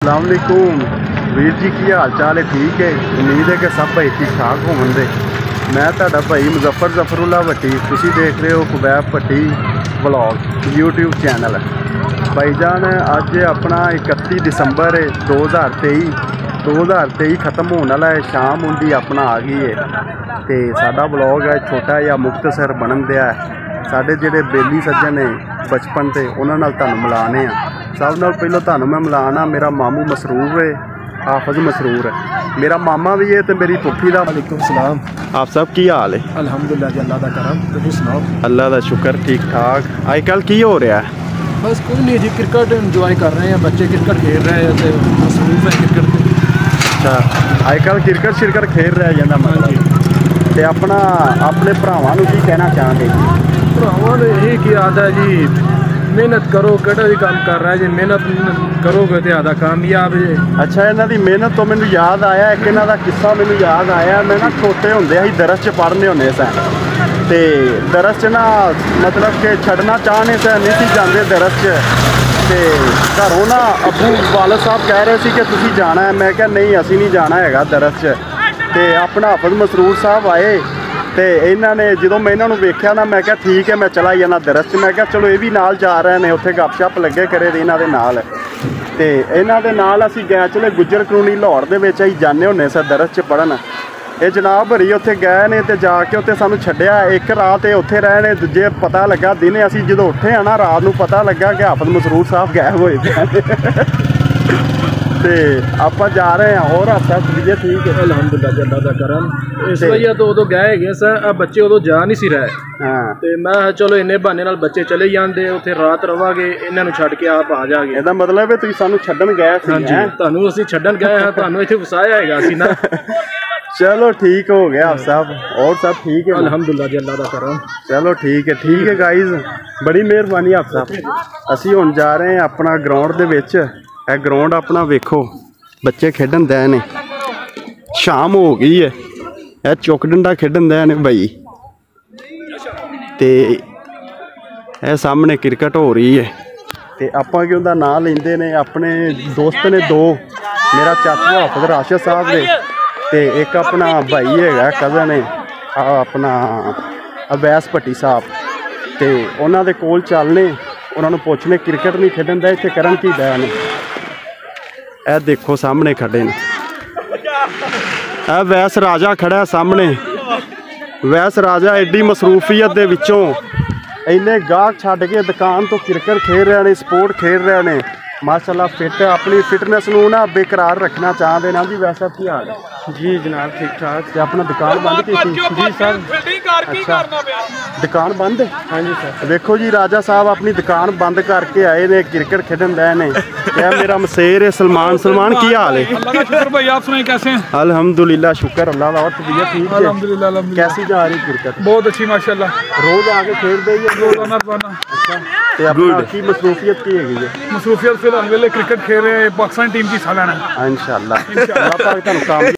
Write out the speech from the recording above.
अस्सलाम वालेकुम वीर जी की हाल चाल है? ठीक है, उम्मीद है कि सब भाई ठीक ठाक होंगे। मैं तुहाडा भाई मुजफ्फर जफरुल्ला भट्टी, तुसीं देख रहे हो कुबैब भट्टी ब्लॉग यूट्यूब चैनल। भाईजान अज अपना 31 दिसंबर 2023 खत्म होने वाला है, शाम होंदी अपना आ गई है। तो साडा ब्लॉग है छोटा या मुख्तसर बनन दिया है। साडे जिहड़े बेली सज्जन ने बचपन से उन्होंने तुहानूं मिलाने आ। सब नाल पहलों तुहानूं मैं मिलाना मेरा मामू मसरूर है, हाफिज मसरूर है, मेरा मामा भी है, तो मेरी पुफी का। वालेकुम सलाम। आप सब की हाल है? अल्हम्दुलिल्लाह जी, अल्लाह दा करम। तुसीं सुनाओ? अल्लाह का शुक्र, ठीक ठाक। आजकल की हो रहा है? बस कुछ नहीं जी, क्रिकेट इंजॉय कर रहे हैं, बच्चे क्रिकेट खेल रहे हैं, तो मसरूफ है क्रिकेट से। अच्छा, आजकल क्रिकेट खेल रहा जाता मतलब। तो अपना अपने भरावां नूं की कहना चाहते? भरावां ने यही किया है जी, मेहनत करो, केड़ा भी काम कर रहा है जी, मेहनत करोगे तो ज़्यादा कामयाब है। अच्छा, इन्हां दी मेहनत तो मैनूं याद आया, एक इन्हां दा किस्सा मैनूं याद आया। मैं ना छोटे हुंदे असीं दरस च पढ़ने होंदे सा, ते दरस च ना मतलब कि छड्डना चाहने से नहीं सी जांदे दरस च। ते घरों ना अबू वालद साहब कह रहे थे कि तुसीं जाना है, मैं कहा नहीं असीं नहीं जाना हैगा दरस च। ते अपना हाफिज मसरूर साहब आए, तो इन्हों ने जो मैं इन्हों वेख्या ना, मैं क्या ठीक है, मैं चला जाना दरस च। मैं क्या चलो ये भी नाल जा रहे हैं, उत्थे गपशप लगे करे इन्हों के नाल। तो इन्हों के नाल असीं गए चले गुज्जर कलोनी लाहौर दे विच असीं जाने होंदे स दरस च पढ़न। ये जनाब भरी उत्थे गए ने, तो जाके उत्थे सानूं छड्डिया एक रात उत्थे रहे ने। दूजे पता लगा दिने असीं जो उठे हैं ना, रात नूं पता लगा कि हाफिज मसरूर साहब गायब होए पे। तो आप जा रहे हैं और सब तबीयत ठीक है? अल्हम्दुलिल्लाह जी, अल्लाह दा करम। इस वजह तो उदों गए गए स, बच्चे उदों जा नहीं सी रहे। हाँ, तो मैं चलो इन्ने बहाने नाल बच्चे चले जाते, उत्थे रात रवांगे, इन्हां नूं छड्ड के आप आ जागे। ਇਹਦਾ मतलब है तुसीं सानूं छड्डन गए सी? हाँ जी, तुहानूं असीं छड्डन गए हैं, तुहानूं इत्थे वसाया हैगा असीं ना। चलो ठीक हो गया आप सब, और सब ठीक है? अल्हम्दुलिल्लाह जी, अल्लाह दा करम। चलो ठीक है गाइज, बड़ी मेहरबानी आप सब। असीं हुण जा रहे हैं अपना ग्राउंड दे विच। ਇਹ ग्राउंड अपना वेखो, बच्चे खेडन दे ने, शाम हो गई है। यह चुक डंडा खेडन दे ने भाई, ते यह सामने क्रिकेट हो रही है। तो आपां कि उहदा नाम लेंदे ने, अपने दोस्त ने दो, मेरा चाचा हाफिज राशिद साहब ने, ते एक अपना भाई है कज़न है अपना अवैस भट्टी साहब। तो उन्होंने दे कोल चलने, उन्होंने पुछने क्रिकेट नहीं खेडन दे, इत्थे करन की दे ने। ए देखो सामने खड़े ने, वैस राजा खड़ा सामने। वैस राजा एडी मसरूफियत दे विचों इन्ने गाहक छड्ड के दुकान तो क्रिकेट खेल रहे हैं, स्पोर्ट खेल रहे हैं माशाल्लाह। फिट अपनी फिटनेस नूं ना बेकरार रखना चाहते हैं जी। वैसा की हाल है? जी जनाब, ठीक ठाक। ते अपना दुकान बंद की थी? जी सर। अच्छा, दुकान बंद है? हाँ जी सर। देखो जी, राजा साहब अपनी दुकान बंद करके आए ने, क्रिकेट खेडन दे ने। क्या मेरा मसेर है सलमान की हाल है? अल्लाह का शुक्र भाई, आप सुनाएं कैसे हैं? अल्हम्दुलिल्लाह शुक्र अल्लाह का। और तबीयत ठीक है? अल्हम्दुलिल्लाह। कैसी जा रही क्रिकेट? बहुत अच्छी माशाल्लाह, रोज आके खेलते ही? रोजाना रोजाना। अच्छा, ते अपना की मसरूफियत की है? मसरूफियत फिलहाल वेले क्रिकेट खेल रहे हैं, पाकिस्तान टीम की सालाना। इंशाअल्लाह अल्लाह पाक तुहानूं कामयाब